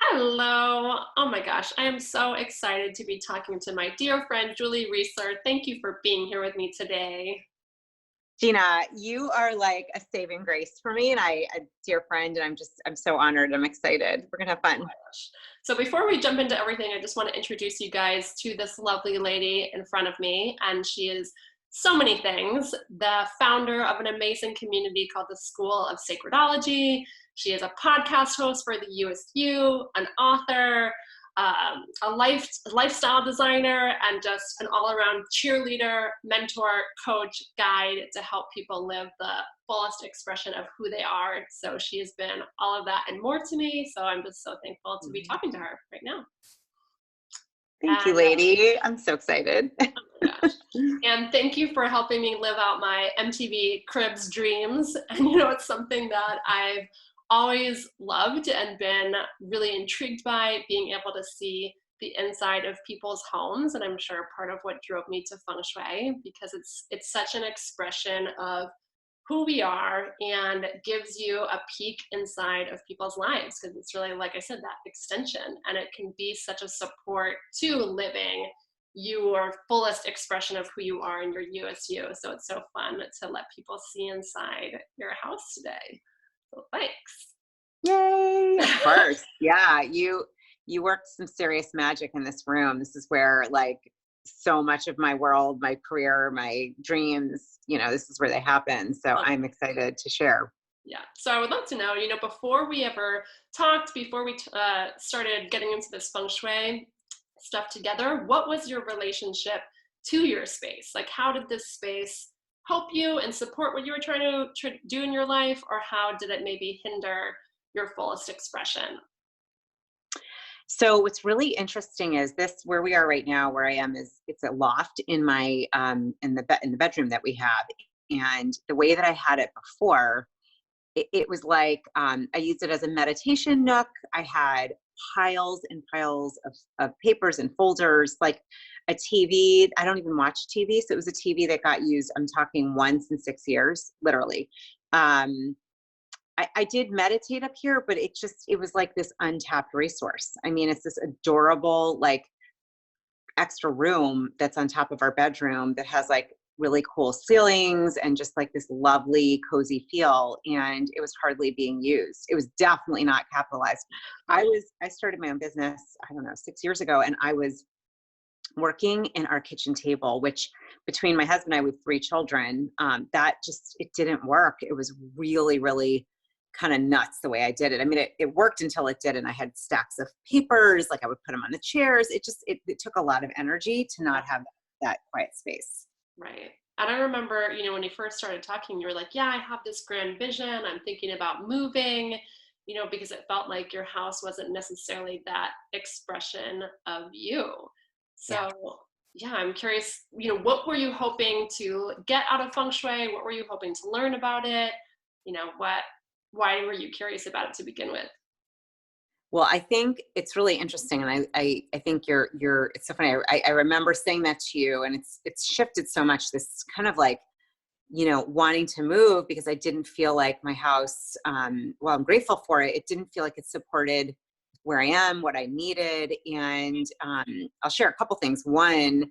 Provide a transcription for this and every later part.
Hello. Oh my gosh, I am so excited to be talking to my dear friend, Julie Reeser. Thank you for being here with me today. Gina, you are like a saving grace for me and a dear friend, and I'm so honored. I'm excited. We're gonna have fun. So before we jump into everything, I just want to introduce you guys to this lovely lady in front of me. And she is so many things. The founder of an amazing community called the School of Sacredology. She is a podcast host for the USU, an author, lifestyle designer, and just an all-around cheerleader, mentor, coach, guide to help people live the fullest expression of who they are. So she has been all of that and more to me. So I'm just so thankful to be talking to her right now. Thank you, lady. I'm so excited. Oh my gosh. And thank you for helping me live out my MTV Cribs dreams. And it's something that I've always loved and been really intrigued by, being able to see the inside of people's homes. And I'm sure part of what drove me to Feng Shui, because it's such an expression of who we are and gives you a peek inside of people's lives, because it's really, like I said, that extension, and it can be such a support to living your fullest expression of who you are in your USU. So it's so fun to let people see inside your house today. So thanks. Yay! Of course. Yeah, you worked some serious magic in this room. This is where like so much of my world, my career, my dreams, this is where they happen. So I'm excited to share. Yeah. So I would love to know, before we ever talked, before we started getting into this Feng Shui stuff together, what was your relationship to your space? Like, how did this space help you and support what you were trying to do in your life, or how did it maybe hinder your fullest expression? So what's really interesting is this, where we are right now, where I am, is it's a loft in my in the bedroom that we have. And the way that I had it before, it was like I used it as a meditation nook. I had piles and piles of papers and folders, like a TV. I don't even watch TV, so it was a TV that got used, I'm talking, once in 6 years, literally. I did meditate up here, but it was like this untapped resource. I mean, it's this adorable, like, extra room that's on top of our bedroom that has like really cool ceilings and just like this lovely cozy feel. And it was hardly being used. It was definitely not capitalized. I started my own business, I don't know, 6 years ago. And I was working in our kitchen table, which between my husband and I with 3 children, it didn't work. It was really, really kind of nuts the way I did it. I mean, it worked until it didn't. I had stacks of papers, like I would put them on the chairs. It took a lot of energy to not have that quiet space. Right. And I remember, when you first started talking, you were like, yeah, I have this grand vision. I'm thinking about moving, because it felt like your house wasn't necessarily that expression of you. So yeah, I'm curious, what were you hoping to get out of Feng Shui? What were you hoping to learn about it? Why were you curious about it to begin with? Well, I think it's really interesting. And I think it's so funny. I remember saying that to you, and it's shifted so much, this kind of like, wanting to move, because I didn't feel like my house, well, I'm grateful for it. It didn't feel like it supported where I am, what I needed. And I'll share a couple things. One,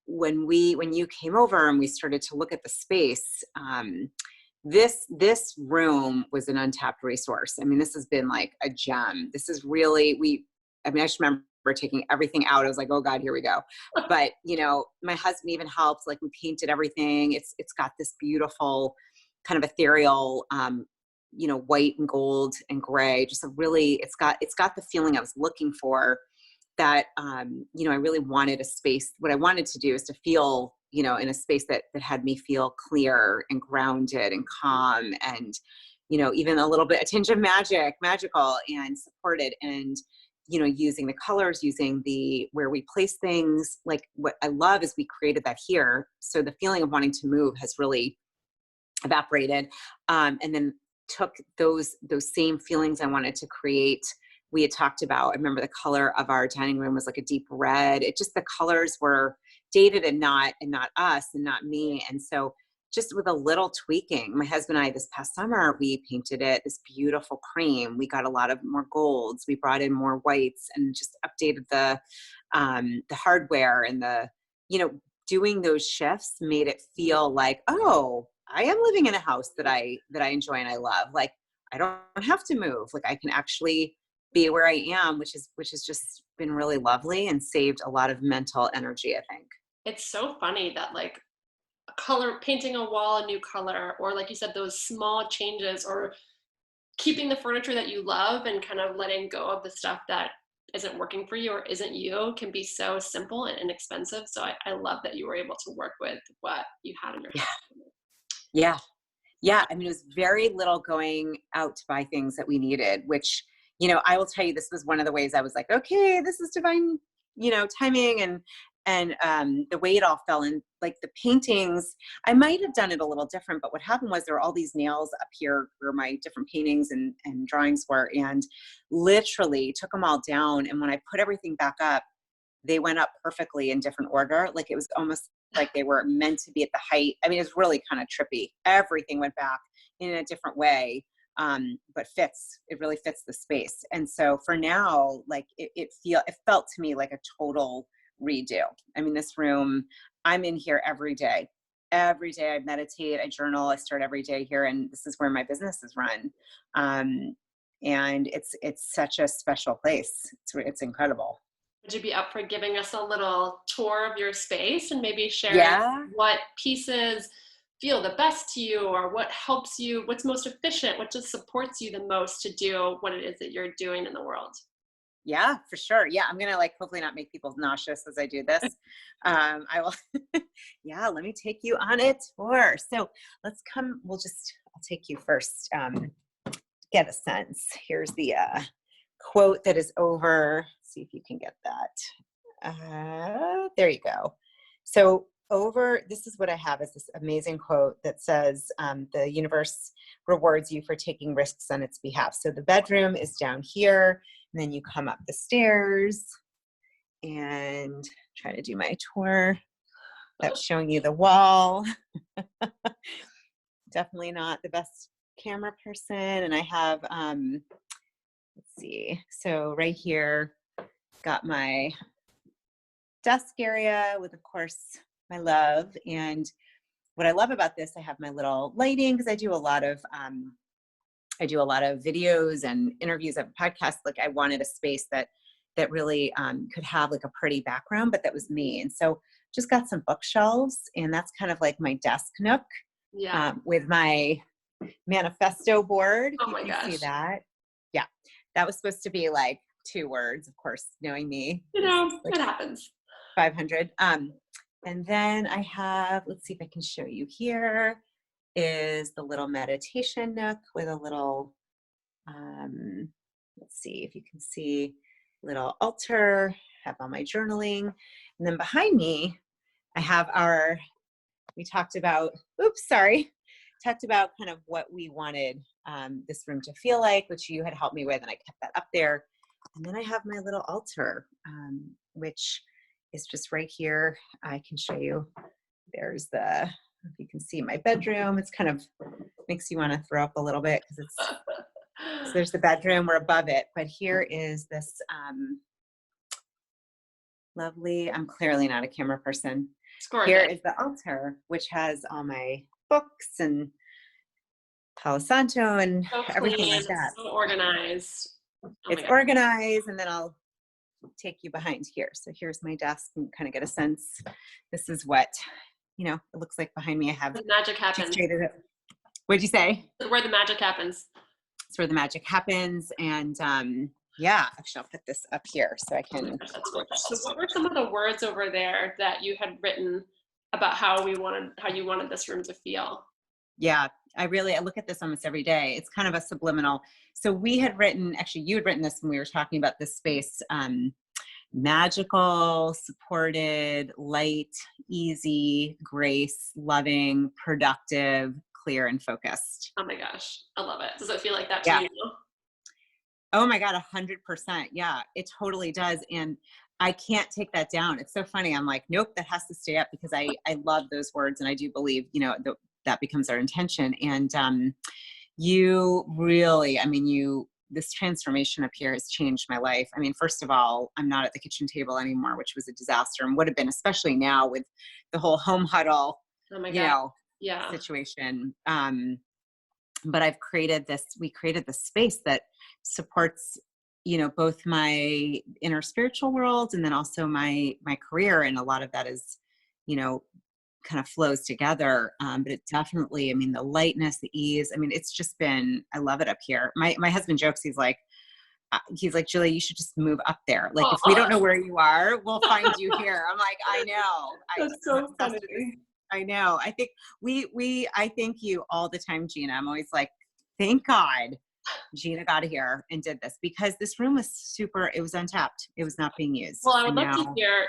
when you came over and we started to look at the space, this room was an untapped resource. I mean, this has been like a gem. This is really, I just remember taking everything out. I was like, oh God, here we go. But, my husband even helped, like we painted everything. It's got this beautiful kind of ethereal, white and gold and gray, just it's got the feeling I was looking for, that, I really wanted a space. What I wanted to do is to feel, in a space that had me feel clear and grounded and calm, and, even a little bit, a tinge of magical and supported. And, using the colors, using where we place things. Like, what I love is we created that here. So the feeling of wanting to move has really evaporated. And then took those same feelings I wanted to create. We had talked about, I remember the color of our dining room was like a deep red. The colors were dated and not us and not me. And so just with a little tweaking. My husband and I, this past summer, we painted it this beautiful cream. We got a lot of more golds. We brought in more whites and just updated the hardware and doing those shifts made it feel like, oh, I am living in a house that I enjoy and I love. Like, I don't have to move. Like, I can actually be where I am, which has just been really lovely and saved a lot of mental energy, I think. It's so funny that like painting a wall a new color, or like you said, those small changes, or keeping the furniture that you love and kind of letting go of the stuff that isn't working for you or isn't you, can be so simple and inexpensive. So I love that you were able to work with what you had in your house. Yeah. Yeah. I mean, it was very little going out to buy things that we needed, which, I will tell you, this was one of the ways I was like, okay, this is divine, timing, and the way it all fell in. Like the paintings, I might have done it a little different, but what happened was there were all these nails up here where my different paintings and drawings were, and literally took them all down. And when I put everything back up, they went up perfectly in different order. Like it was almost like they were meant to be at the height. I mean, it's really kind of trippy. Everything went back in a different way, but it really fits the space. And so for now, like it felt to me like a total redo. I mean, this room, I'm in here every day. Every day I meditate, I journal, I start every day here, and this is where my business is run. And it's such a special place. It's incredible. Would you be up for giving us a little tour of your space and maybe sharing what pieces feel the best to you, or what helps you, what's most efficient, what just supports you the most to do what it is that you're doing in the world? Yeah, for sure. Yeah. I'm going to hopefully not make people nauseous as I do this. I will. Yeah. Let me take you on a tour. So I'll take you first. Get a sense. Here's the quote that is over. See if you can get that. There you go. So this is what I have, is this amazing quote that says, the universe rewards you for taking risks on its behalf. So the bedroom is down here, and then you come up the stairs, and try to do my tour. That's showing you the wall. Definitely not the best camera person. And I have, let's see. So right here, got my desk area with, of course, my love. And what I love about this, I have my little lighting, because I do a lot of videos and interviews. I have a podcast. Like, I wanted a space that really could have like a pretty background, but that was me. And so just got some bookshelves, and that's kind of like my desk nook. Yeah. With my manifesto board. Oh my gosh. See that? Yeah. That was supposed to be like 2 words, of course, knowing me. It happens. 500. And then I have, let's see if I can show you here, is the little meditation nook with a little, let's see if you can see, little altar, have all my journaling. And then behind me, I have talked about kind of what we wanted this room to feel like, which you had helped me with, and I kept that up there. And then I have my little altar, which is just right here. I can show you. There's if you can see my bedroom. It's kind of makes you want to throw up a little bit, because so there's the bedroom, we're above it. But here is this lovely, I'm clearly not a camera person. Here is the altar, which has all my books and Palo Santo and everything like that. So organized. It's organized, and then I'll take you behind here. So here's my desk, and kind of get a sense. This is what, it looks like behind me. I have the magic happens. What'd you say? Where the magic happens. It's where the magic happens. And yeah, actually I'll put this up here so I can. So what were some of the words over there that you had written about how you wanted this room to feel? Yeah, I look at this almost every day. It's kind of a subliminal. So you had written this when we were talking about this space, magical, supported, light, easy, grace, loving, productive, clear, and focused. Oh my gosh, I love it. Does it feel like that to you? Oh my God, 100%. Yeah, it totally does. And I can't take that down. It's so funny. I'm like, nope, that has to stay up, because I love those words. And I do believe, that becomes our intention. And you really, I mean, this transformation up here has changed my life. I mean, first of all, I'm not at the kitchen table anymore, which was a disaster and would have been, especially now with the whole home huddle, Oh my you God. know, Yeah. situation. But we created this space that supports, both my inner spiritual world and then also my career. And a lot of that is, kind of flows together. But it definitely, I mean, the lightness, the ease, I mean, it's just been, I love it up here. My husband jokes, he's like, Julie, you should just move up there. Like, if we don't know where you are, we'll find you here. I'm like, I know. That's I'm so obsessed with this. funny. I know. I think I thank you all the time, Gina. I'm always like, thank God Gina got here and did this, because this room was it was untapped. It was not being used. Well, I would And love to now, hear,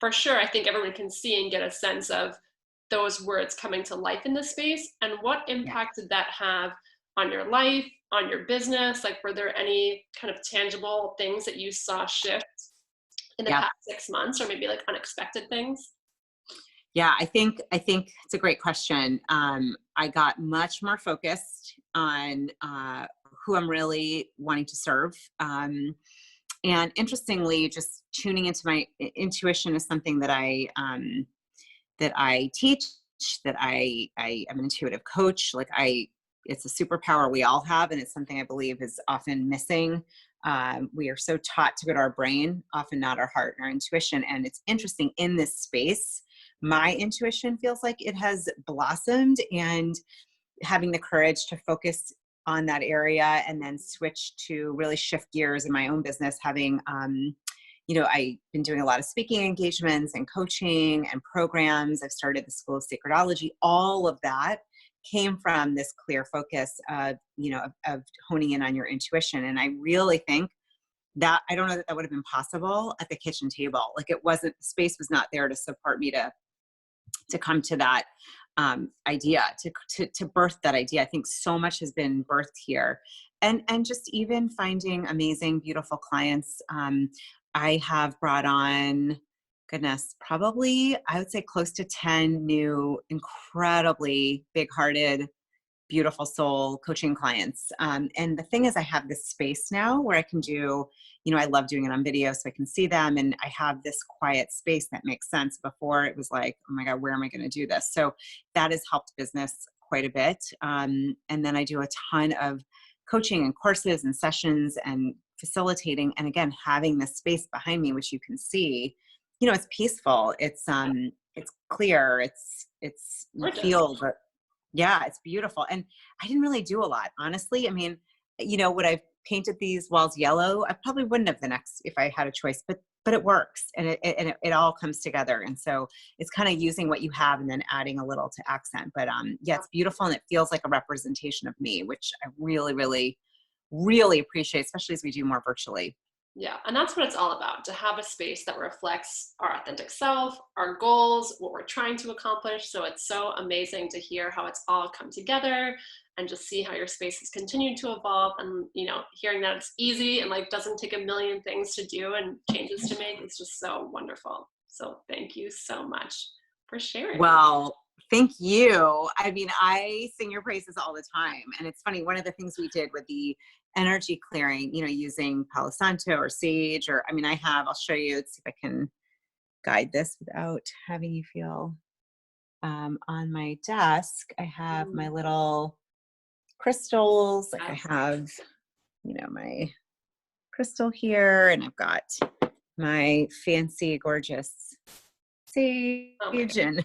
for sure, I think everyone can see and get a sense of those words coming to life in this space. And what yeah, impact did that have on your life, on your business? Like, were there any kind of tangible things that you saw shift in the yeah, past 6 months, or maybe like unexpected things? yeah. I think it's a great question. I got much more focused on who I'm really wanting to serve. And interestingly, just tuning into my intuition is something that I teach, that I am an intuitive coach. It's a superpower we all have, and it's something I believe is often missing. We are so taught to go to our brain, often not our heart and our intuition. And it's interesting, in this space, my intuition feels like it has blossomed, and having the courage to focus on that area and then switch to really shift gears in my own business, having, I've been doing a lot of speaking engagements and coaching and programs. I've started the School of Sacredology. All of that came from this clear focus of honing in on your intuition. And I really think that, I don't know that would have been possible at the kitchen table. Like, it wasn't, the space was not there to support me to come to that idea, to birth that idea. I think so much has been birthed here, and just even finding amazing, beautiful clients. I have brought on, goodness, probably I would say close to 10 new, incredibly big-hearted, beautiful soul coaching clients. And the thing is, I have this space now where I can do, I love doing it on video so I can see them. And I have this quiet space that makes sense. Before, it was like, oh my God, where am I going to do this? So that has helped business quite a bit. And then I do a ton of coaching and courses and sessions and facilitating. And again, having this space behind me, which you can see, it's peaceful. It's clear. You Gorgeous. feel the, yeah, it's beautiful. And I didn't really do a lot, honestly. I mean, would I've painted these walls yellow? I probably wouldn't have if I had a choice, but it works, and it all comes together. And so it's kind of using what you have and then adding a little to accent. But yeah, it's beautiful, and it feels like a representation of me, which I really, really, really appreciate, especially as we do more virtually. Yeah, and that's what it's all about, to have a space that reflects our authentic self, our goals, what we're trying to accomplish. So it's so amazing to hear how it's all come together, and just see how your space has continued to evolve, and hearing that it's easy and like doesn't take a million things to do and changes to make. It's just so wonderful. So thank you so much for sharing. Well, thank you. I mean, I sing your praises all the time. And it's funny, one of the things we did with the energy clearing, using Palo Santo or sage, or, I mean, I'll show you, let's see if I can guide this without having you feel, on my desk, I have my little crystals. Like, I Yes. have, my crystal here, and I've got my fancy, gorgeous sage, Oh my God. and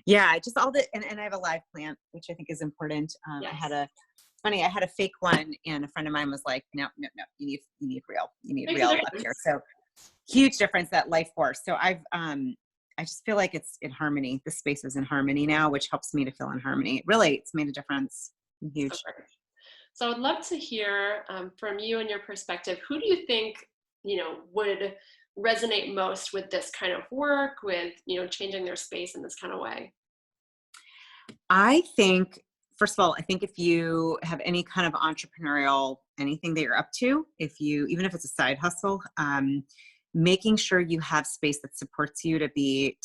yeah, just all the, and I have a live plant, which I think is important. Yes. I had a fake one, and a friend of mine was like, no, you need Makes a real up difference. here. So huge difference, that life force. So I just feel like it's in harmony. The space is in harmony now, which helps me to feel in harmony. Really, it's made a difference. Huge. Super. So I would love to hear from you and your perspective. Who do you think, would resonate most with this kind of work, with, changing their space in this kind of way? I think, first of all, I think if you have any kind of entrepreneurial, anything that you're up to, even if it's a side hustle, making sure you have space that supports you to be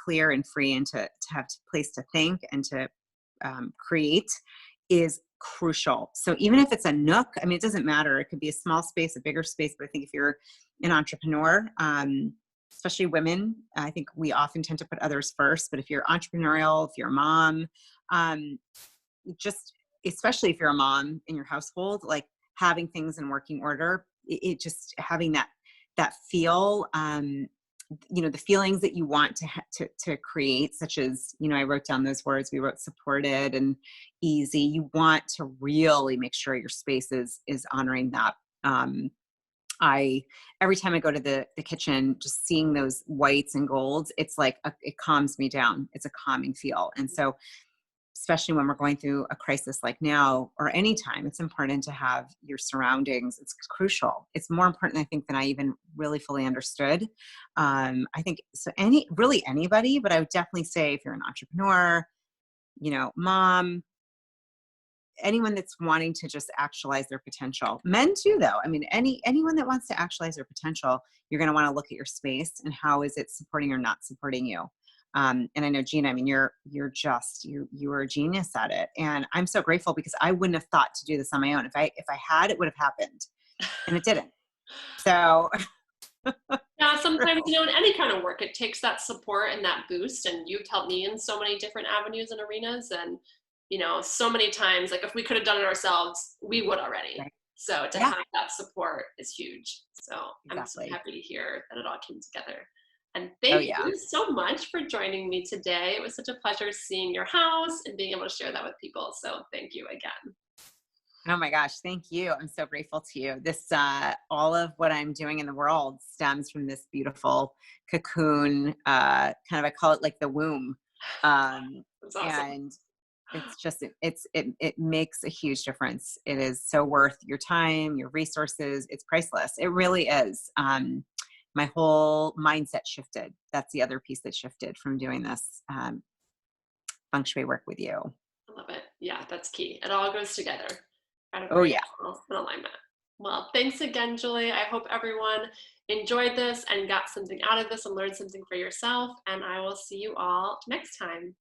clear and free, and to have a place to think, and to create is crucial. So even if it's a nook, I mean, it doesn't matter. It could be a small space, a bigger space. But I think if you're an entrepreneur, especially women, I think we often tend to put others first. But if you're entrepreneurial, if you're a mom, just especially if you're a mom in your household, like having things in working order, it just having that feel, the feelings that you want to create, such as, I wrote down those words. We wrote supported and easy. You want to really make sure your space is honoring that. Every time I go to the kitchen, just seeing those whites and golds, it's like it calms me down. It's a calming feel. And so, especially when we're going through a crisis like now or any time, it's important to have your surroundings. It's crucial. It's more important, I think, than I even really fully understood. I think so. Anybody, but I would definitely say if you're an entrepreneur, mom, anyone that's wanting to just actualize their potential. Men too, though. I mean, anyone that wants to actualize their potential, you're going to want to look at your space and how is it supporting or not supporting you. And I know, Gina, I mean, you were a genius at it. And I'm so grateful because I wouldn't have thought to do this on my own. If I had, it would have happened, and it didn't. So yeah, sometimes, in any kind of work, it takes that support and that boost. And you've helped me in so many different avenues and arenas. And, so many times, like if we could have done it ourselves, we would already. right. So to have that support is huge. So Exactly. I'm so happy to hear that it all came together. And thank you so much for joining me today. It was such a pleasure seeing your house and being able to share that with people. So thank you again. Oh my gosh, thank you. I'm so grateful to you. This, all of what I'm doing in the world stems from this beautiful cocoon, kind of, I call it like the womb. That's awesome. And it's just, it makes a huge difference. It is so worth your time, your resources. It's priceless. It really is. My whole mindset shifted. That's the other piece that shifted from doing this Feng Shui work with you. I love it. Yeah, that's key. It all goes together. Oh yeah. In alignment. Well, thanks again, Julie. I hope everyone enjoyed this and got something out of this and learned something for yourself. And I will see you all next time.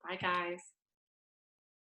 Bye, guys.